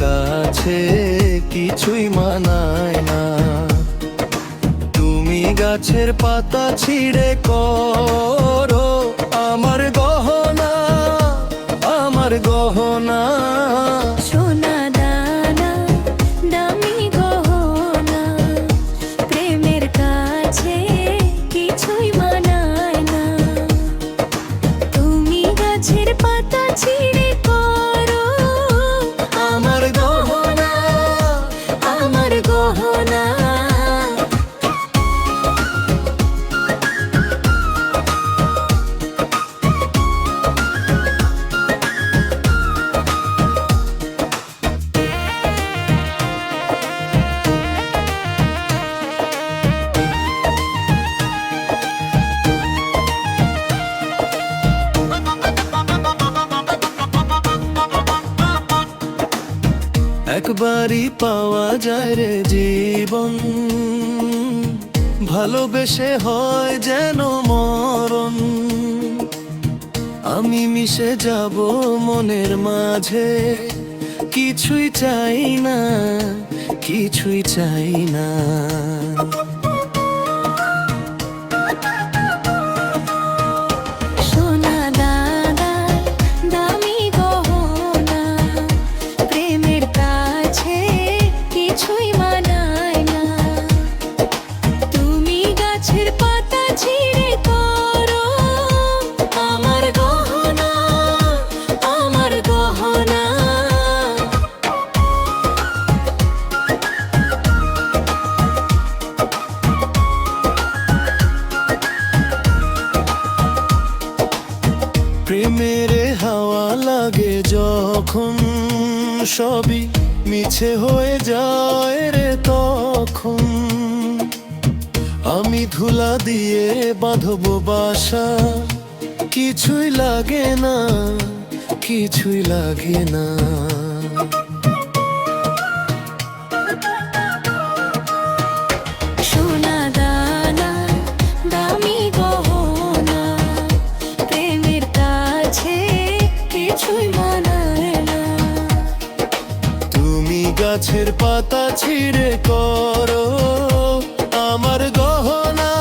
কাছে কিছুই মানায় না। তুমি গাছের পাতা ছিঁড়ে করো আমার গহনা, আমার গহনা। সোনা দানা দামি গহনা, প্রেমের কাছে কিছুই মানায় না। তুমি গাছের পাতা ছিঁড়ে করো আমার গহনা, আমার গহনা। একবারই পাওয়া যায় রে জীবন, ভালোবেসে হয় যেন মরণ। আমি মিশে যাব মনের মাঝে, কিছুই চাই না, কিছুই চাই না। সোনা দানা দামি গহনা, প্রেমের কাছে কিছুই মানায় না। তুমি গাছের পাতা ছিঁড়ে করো আমার গহনা, আমার গহনা। প্রেমের হাওয়া লাগে যখন, সবই মিছে হয়ে যায় রে তখন। আমি ধুলা দিয়ে বাঁধব বাসা, কিছুই লাগে না, কিছুই লাগে না। সোনা দানা দামি গহনা, প্রেমের কাছে কিছুই মানায় না। তুমি গাছের পাতা ছিঁড়ে করো আমার গহনা,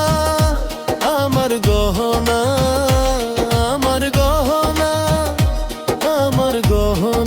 আমার গহনা, আমার গহনা, আমার গহনা।